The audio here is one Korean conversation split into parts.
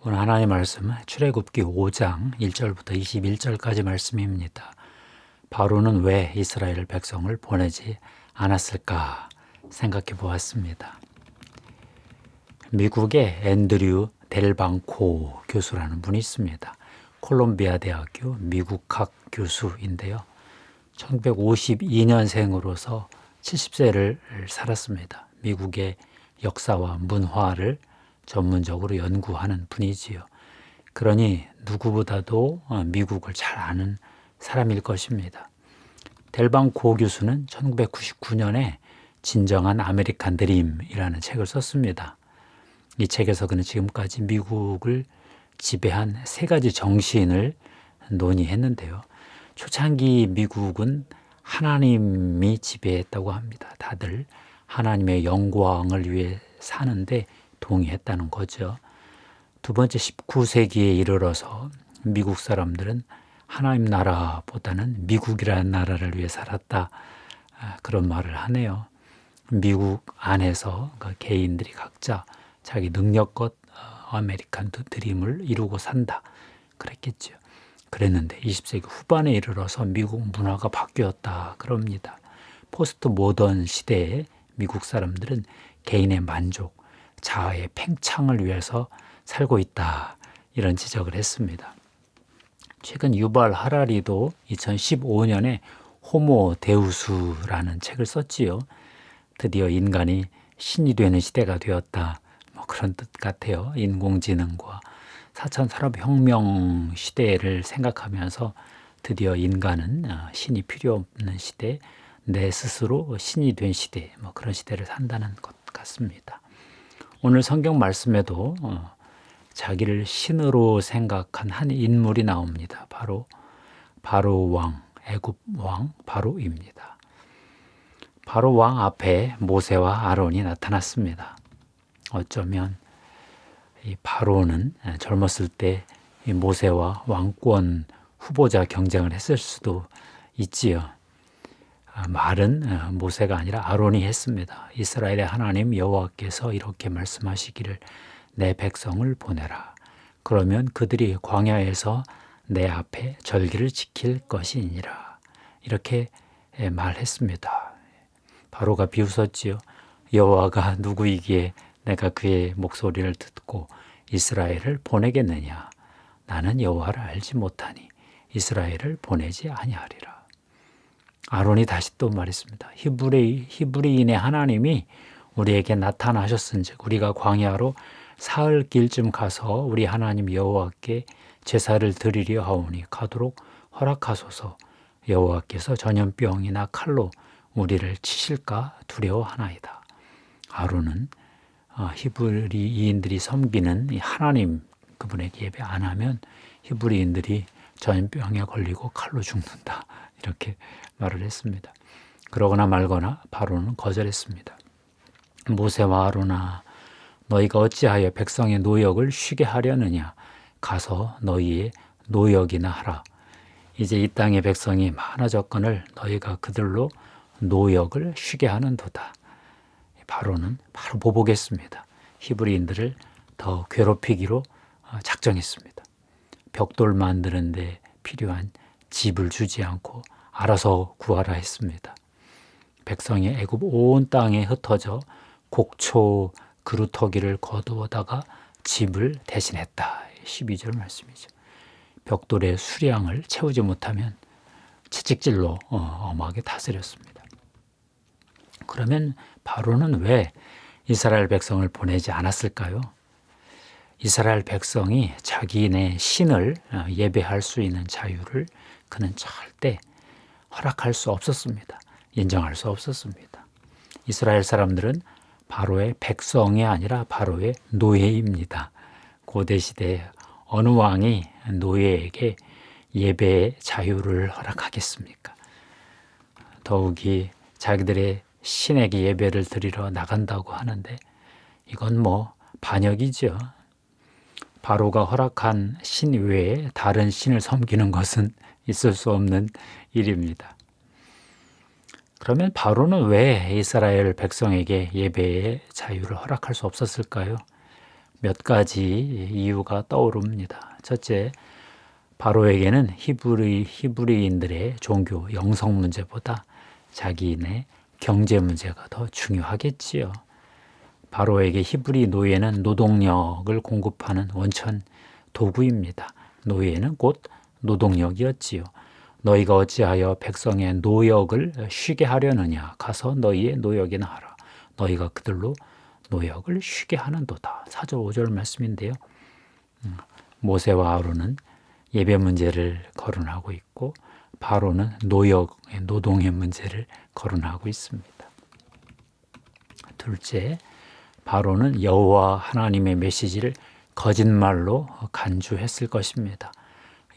오늘 하나님 말씀은 출애굽기 5장 1절부터 21절까지 말씀입니다. 바로는 왜 이스라엘 백성을 보내지 않았을까 생각해 보았습니다. 미국의 앤드류 델방코 교수라는 분이 있습니다. 콜롬비아 대학교 미국학 교수인데요. 1952년생으로서 70세를 살았습니다. 미국의 역사와 문화를 전문적으로 연구하는 분이지요. 그러니 누구보다도 미국을 잘 아는 사람일 것입니다. 델방코 교수는 1999년에 진정한 아메리칸 드림이라는 책을 썼습니다. 이 책에서 그는 지금까지 미국을 지배한 세 가지 정신을 논의했는데요. 초창기 미국은 하나님이 지배했다고 합니다. 다들 하나님의 영광을 위해 사는데 동의했다는 거죠. 두 번째 19세기에 이르러서 미국 사람들은 하나님 나라보다는 미국이라는 나라를 위해 살았다. 그런 말을 하네요. 미국 안에서 개인들이 각자 자기 능력껏 아메리칸 드림을 이루고 산다. 그랬겠죠. 그랬는데 20세기 후반에 이르러서 미국 문화가 바뀌었다. 그럽니다. 포스트 모던 시대에 미국 사람들은 개인의 만족, 자아의 팽창을 위해서 살고 있다. 이런 지적을 했습니다. 최근 유발 하라리도 2015년에 호모 데우스라는 책을 썼지요. 드디어 인간이 신이 되는 시대가 되었다. 그런 뜻 같아요. 인공지능과 4차 산업혁명 시대를 생각하면서 드디어 인간은 신이 필요 없는 시대, 내 스스로 신이 된 시대, 그런 시대를 산다는 것 같습니다. 오늘 성경 말씀에도 자기를 신으로 생각한 한 인물이 나옵니다. 바로 왕, 애굽 왕 바로입니다. 바로 왕 앞에 모세와 아론이 나타났습니다. 어쩌면 이 바로는 젊었을 때 이 모세와 왕권 후보자 경쟁을 했을 수도 있지요. 말은 모세가 아니라 아론이 했습니다. 이스라엘의 하나님 여호와께서 이렇게 말씀하시기를 내 백성을 보내라. 그러면 그들이 광야에서 내 앞에 절기를 지킬 것이니라. 이렇게 말했습니다. 바로가 비웃었지요. 여호와가 누구이기에 내가 그의 목소리를 듣고 이스라엘을 보내겠느냐. 나는 여호와를 알지 못하니 이스라엘을 보내지 아니하리라. 아론이 다시 또 말했습니다. 히브리인의 하나님이 우리에게 나타나셨은즉 우리가 광야로 사흘 길쯤 가서 우리 하나님 여호와께 제사를 드리려 하오니 가도록 허락하소서. 여호와께서 전염병이나 칼로 우리를 치실까 두려워하나이다. 아론은 히브리인들이 섬기는 하나님 그분에게 예배 안 하면 히브리인들이 전염병에 걸리고 칼로 죽는다. 이렇게 말을 했습니다. 그러거나 말거나 바로는 거절했습니다. 모세와 아론아, 너희가 어찌하여 백성의 노역을 쉬게 하려느냐? 가서 너희의 노역이나 하라. 이제 이 땅의 백성이 많아졌거늘 너희가 그들로 노역을 쉬게 하는도다. 바로는 바로 보복했습니다. 히브리인들을 더 괴롭히기로 작정했습니다. 벽돌 만드는 데 필요한 집을 주지 않고 알아서 구하라 했습니다. 백성이 애굽 온 땅에 흩어져 곡초 그루터기를 거두어다가 집을 대신했다. 12절 말씀이죠. 벽돌의 수량을 채우지 못하면 채찍질로 엄하게 다스렸습니다. 그러면 바로는 왜 이스라엘 백성을 보내지 않았을까요? 이스라엘 백성이 자기네 신을 예배할 수 있는 자유를 그는 절대 허락할 수 없었습니다. 인정할 수 없었습니다. 이스라엘 사람들은 바로의 백성이 아니라 바로의 노예입니다. 고대 시대에 어느 왕이 노예에게 예배의 자유를 허락하겠습니까? 더욱이 자기들의 신에게 예배를 드리러 나간다고 하는데 이건 반역이죠. 바로가 허락한 신 외에 다른 신을 섬기는 것은 있을 수 없는 일입니다. 그러면 바로는 왜 이스라엘 백성에게 예배의 자유를 허락할 수 없었을까요? 몇 가지 이유가 떠오릅니다. 첫째, 바로에게는 히브리인들의 종교 영성 문제보다 자기네 경제 문제가 더 중요하겠지요. 바로에게 히브리 노예는 노동력을 공급하는 원천 도구입니다. 노예는 곧 노동력이었지요. 너희가 어찌하여 백성의 노역을 쉬게 하려느냐? 가서 너희의 노역이나 하라. 너희가 그들로 노역을 쉬게 하는도다. 4절 5절 말씀인데요. 모세와 아론은 예배 문제를 거론하고 있고 바로는 노동의 문제를 거론하고 있습니다. 둘째, 바로는 여호와 하나님의 메시지를 거짓말로 간주했을 것입니다.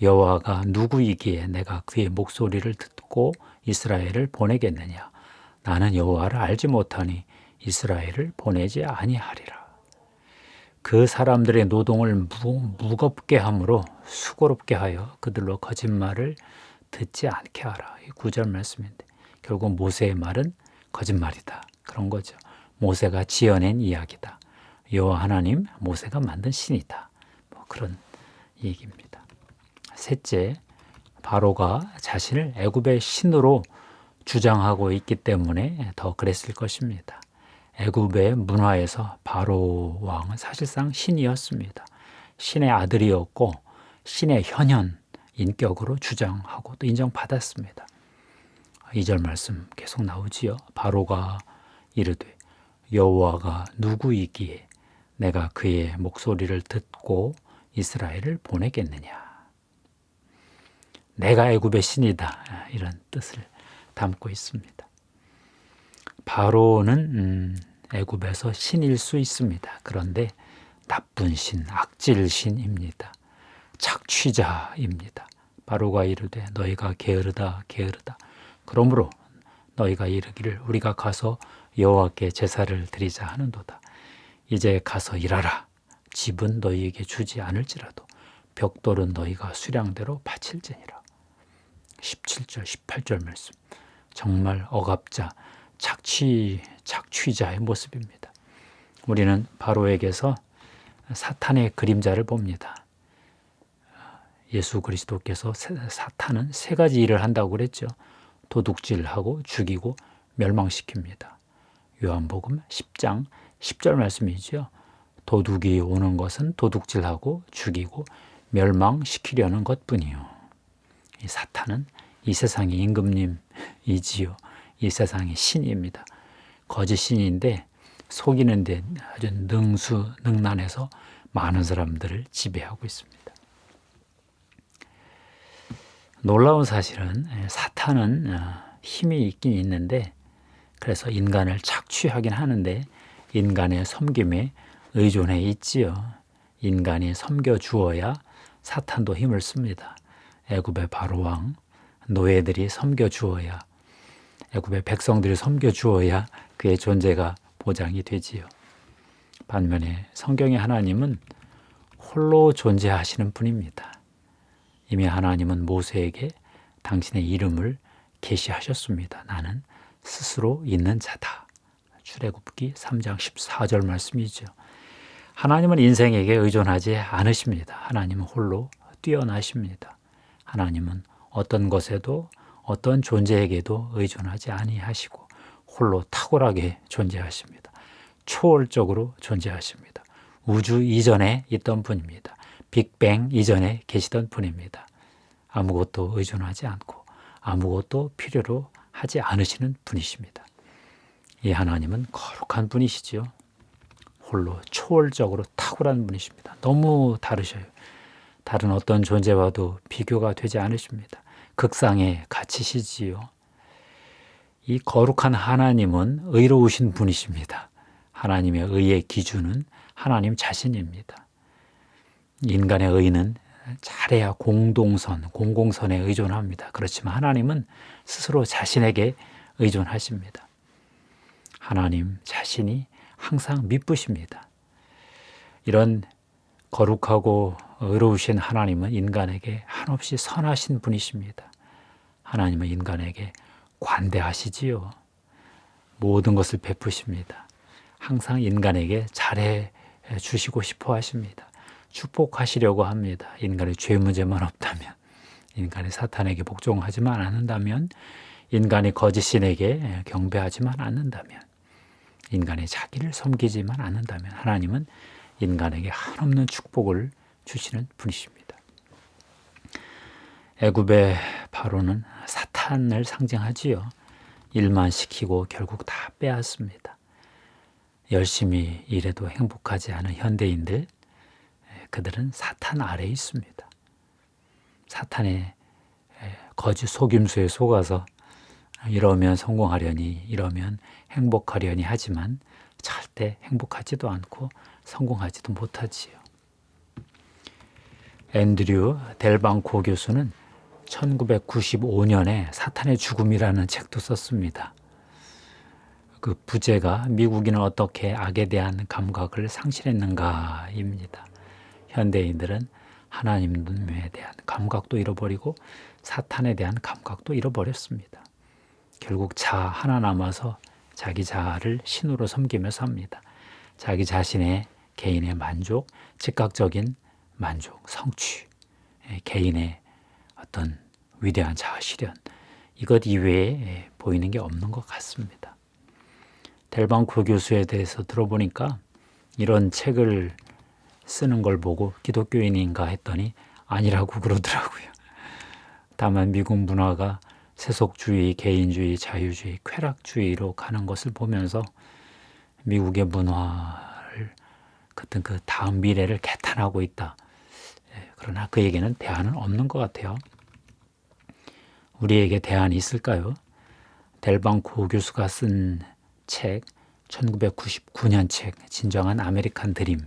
여호와가 누구이기에 내가 그의 목소리를 듣고 이스라엘을 보내겠느냐? 나는 여호와를 알지 못하니 이스라엘을 보내지 아니하리라. 그 사람들의 노동을 무겁게 함으로 수고롭게 하여 그들로 거짓말을 듣지 않게 하라. 이 9절 말씀인데 결국 모세의 말은 거짓말이다. 그런 거죠. 모세가 지어낸 이야기다. 여호와 하나님, 모세가 만든 신이다. 그런 얘기입니다. 셋째, 바로가 자신을 애굽의 신으로 주장하고 있기 때문에 더 그랬을 것입니다. 애굽의 문화에서 바로 왕은 사실상 신이었습니다. 신의 아들이었고 신의 현현 인격으로 주장하고 또 인정받았습니다. 2절 말씀 계속 나오지요. 바로가 이르되 여호와가 누구이기에 내가 그의 목소리를 듣고 이스라엘을 보내겠느냐. 내가 애굽의 신이다. 이런 뜻을 담고 있습니다. 바로는 애굽에서 신일 수 있습니다. 그런데 나쁜 신, 악질 신입니다. 착취자입니다. 바로가 이르되 너희가 게으르다 게으르다. 그러므로 너희가 이르기를 우리가 가서 여호와께 제사를 드리자 하는도다. 이제 가서 일하라. 집은 너희에게 주지 않을지라도 벽돌은 너희가 수량대로 바칠지니라. 17절 18절 말씀. 정말 억압자, 착취자의 모습입니다. 우리는 바로에게서 사탄의 그림자를 봅니다. 예수 그리스도께서 사탄은 세 가지 일을 한다고 그랬죠. 도둑질하고 죽이고 멸망시킵니다. 요한복음 10장 10절 말씀이죠. 도둑이 오는 것은 도둑질하고 죽이고 멸망시키려는 것뿐이요. 이 사탄은 이 세상의 임금님이지요. 이 세상의 신입니다. 거짓 신인데 속이는 데 아주 능란해서 많은 사람들을 지배하고 있습니다. 놀라운 사실은 사탄은 힘이 있긴 있는데 그래서 인간을 착취하긴 하는데 인간의 섬김에 의존해 있지요. 인간이 섬겨주어야 사탄도 힘을 씁니다. 애굽의 바로왕, 노예들이 섬겨주어야, 애굽의 백성들이 섬겨주어야 그의 존재가 보장이 되지요. 반면에 성경의 하나님은 홀로 존재하시는 분입니다. 이미 하나님은 모세에게 당신의 이름을 계시하셨습니다. 나는 스스로 있는 자다. 출애굽기 3장 14절 말씀이죠. 하나님은 인생에게 의존하지 않으십니다. 하나님은 홀로 뛰어나십니다. 하나님은 어떤 것에도 어떤 존재에게도 의존하지 아니하시고 홀로 탁월하게 존재하십니다. 초월적으로 존재하십니다. 우주 이전에 있던 분입니다. 빅뱅 이전에 계시던 분입니다. 아무것도 의존하지 않고 아무것도 필요로 하지 않으시는 분이십니다. 이 하나님은 거룩한 분이시죠. 홀로 초월적으로 탁월한 분이십니다. 너무 다르셔요. 다른 어떤 존재와도 비교가 되지 않으십니다. 극상의 가치시지요. 이 거룩한 하나님은 의로우신 분이십니다. 하나님의 의의 기준은 하나님 자신입니다. 인간의 의는 잘해야 공공선에 의존합니다. 그렇지만 하나님은 스스로 자신에게 의존하십니다. 하나님 자신이 항상 미쁘십니다. 이런 거룩하고 의로우신 하나님은 인간에게 한없이 선하신 분이십니다. 하나님은 인간에게 관대하시지요. 모든 것을 베푸십니다. 항상 인간에게 잘해 주시고 싶어 하십니다. 축복하시려고 합니다. 인간의 죄 문제만 없다면, 인간이 사탄에게 복종하지만 않는다면, 인간이 거짓신에게 경배하지만 않는다면, 인간이 자기를 섬기지만 않는다면 하나님은 인간에게 한없는 축복을 주시는 분이십니다. 애굽의 바로는 사탄을 상징하지요. 일만 시키고 결국 다 빼앗습니다. 열심히 일해도 행복하지 않은 현대인들, 그들은 사탄 아래에 있습니다. 사탄의 거짓 속임수에 속아서 이러면 성공하려니, 이러면 행복하려니 하지만 절대 행복하지도 않고 성공하지도 못하지요. 앤드류 델방코 교수는 1995년에 사탄의 죽음이라는 책도 썼습니다. 그 부제가 미국인은 어떻게 악에 대한 감각을 상실했는가입니다. 현대인들은 하나님에 대한 감각도 잃어버리고 사탄에 대한 감각도 잃어버렸습니다. 결국 자 하나 남아서 자기 자아를 신으로 섬기며 삽니다. 자기 자신의 개인의 만족, 즉각적인 만족, 성취, 개인의 어떤 위대한 자아 실현, 이것 이외에 보이는 게 없는 것 같습니다. 델방코 교수에 대해서 들어보니까 이런 책을 쓰는 걸 보고 기독교인인가 했더니 아니라고 그러더라고요. 다만 미국 문화가 세속주의, 개인주의, 자유주의, 쾌락주의로 가는 것을 보면서 미국의 문화를 어떤 그 다음 미래를 개탄하고 있다. 그러나 그에게는 대안은 없는 것 같아요. 우리에게 대안이 있을까요? 델방코 교수가 쓴 책, 1999년 책, 진정한 아메리칸 드림.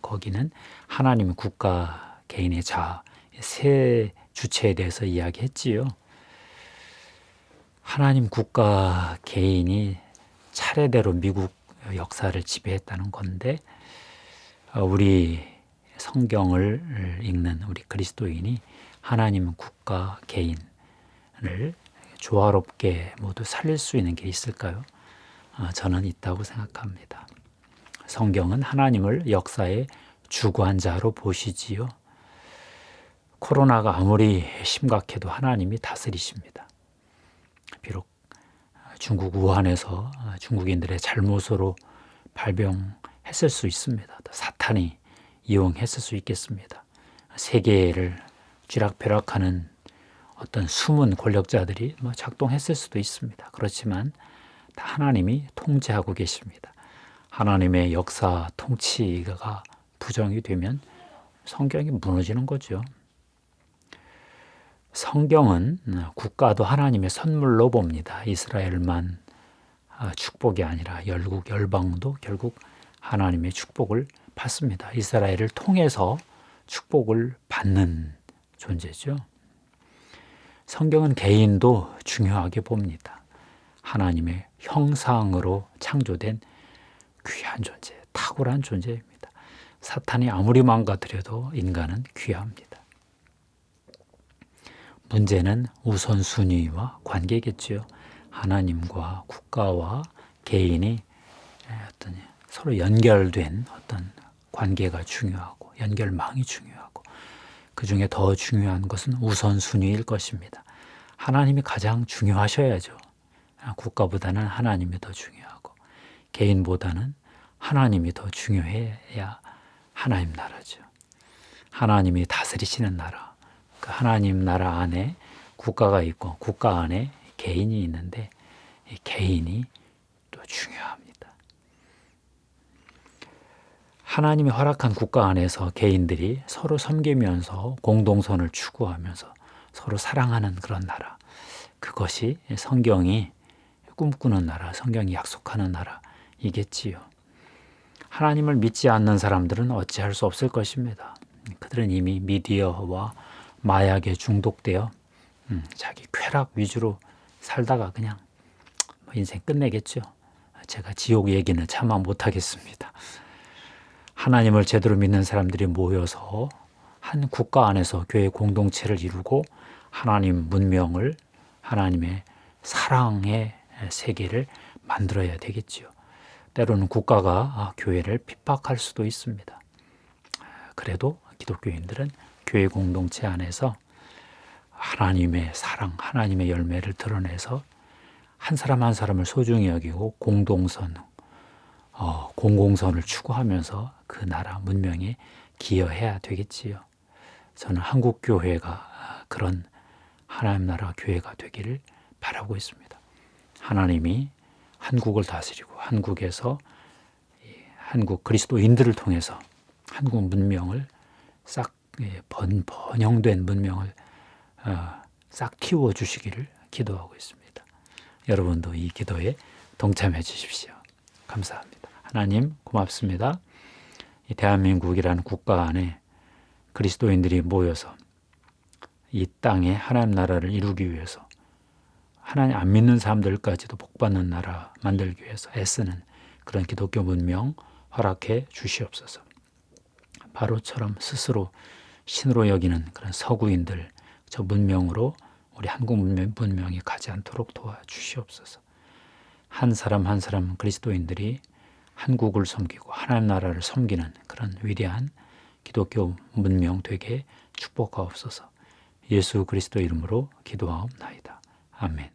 거기는 하나님, 국가, 개인의 자아, 세 주체에 대해서 이야기했지요. 하나님, 국가, 개인이 차례대로 미국 역사를 지배했다는 건데, 우리 성경을 읽는 우리 그리스도인이 하나님, 국가, 개인을 조화롭게 모두 살릴 수 있는 게 있을까요? 저는 있다고 생각합니다. 성경은 하나님을 역사의 주관자로 보시지요. 코로나가 아무리 심각해도 하나님이 다스리십니다. 비록 중국 우한에서 중국인들의 잘못으로 발병했을 수 있습니다. 사탄이 이용했을 수 있겠습니다. 세계를 쥐락펴락하는 어떤 숨은 권력자들이 작동했을 수도 있습니다. 그렇지만 다 하나님이 통제하고 계십니다. 하나님의 역사 통치가 부정이 되면 성경이 무너지는 거죠. 성경은 국가도 하나님의 선물로 봅니다. 이스라엘만 축복이 아니라 열국 열방도 결국 하나님의 축복을 받습니다. 이스라엘을 통해서 축복을 받는 존재죠. 성경은 개인도 중요하게 봅니다. 하나님의 형상으로 창조된 귀한 존재, 탁월한 존재입니다. 사탄이 아무리 망가뜨려도 인간은 귀합니다. 문제는 우선순위와 관계겠지요. 하나님과 국가와 개인이 어떤 서로 연결된 어떤 관계가 중요하고 연결망이 중요하고 그 중에 더 중요한 것은 우선순위일 것입니다. 하나님이 가장 중요하셔야죠. 국가보다는 하나님이 더 중요하고 개인보다는 하나님이 더 중요해야 하나님 나라죠. 하나님이 다스리시는 나라. 그 하나님 나라 안에 국가가 있고 국가 안에 개인이 있는데 이 개인이 또 중요합니다. 하나님이 허락한 국가 안에서 개인들이 서로 섬기면서 공동선을 추구하면서 서로 사랑하는 그런 나라. 그것이 성경이 꿈꾸는 나라, 성경이 약속하는 나라이겠지요. 하나님을 믿지 않는 사람들은 어찌할 수 없을 것입니다. 그들은 이미 미디어와 마약에 중독되어 자기 쾌락 위주로 살다가 그냥 인생 끝내겠죠. 제가 지옥 얘기는 차마 못하겠습니다. 하나님을 제대로 믿는 사람들이 모여서 한 국가 안에서 교회 공동체를 이루고 하나님 문명을, 하나님의 사랑의 세계를 만들어야 되겠지요. 때로는 국가가 교회를 핍박할 수도 있습니다. 그래도 기독교인들은 교회 공동체 안에서 하나님의 사랑, 하나님의 열매를 드러내서 한 사람 한 사람을 소중히 여기고 공공선을 추구하면서 그 나라 문명에 기여해야 되겠지요. 저는 한국 교회가 그런 하나님 나라 교회가 되기를 바라고 있습니다. 하나님이 한국을 다스리고 한국에서 한국 그리스도인들을 통해서 한국 문명을 싹 번영된 문명을 싹 키워주시기를 기도하고 있습니다. 여러분도 이 기도에 동참해 주십시오. 감사합니다. 하나님 고맙습니다. 이 대한민국이라는 국가 안에 그리스도인들이 모여서 이 땅에 하나님 나라를 이루기 위해서 하나님 안 믿는 사람들까지도 복받는 나라 만들기 위해서 애쓰는 그런 기독교 문명 허락해 주시옵소서. 바로처럼 스스로 신으로 여기는 그런 서구인들 저 문명으로 우리 한국 문명이 가지 않도록 도와주시옵소서. 한 사람 한 사람 그리스도인들이 한국을 섬기고 하나님 나라를 섬기는 그런 위대한 기독교 문명 되게 축복하옵소서. 예수 그리스도 이름으로 기도하옵나이다. 아멘.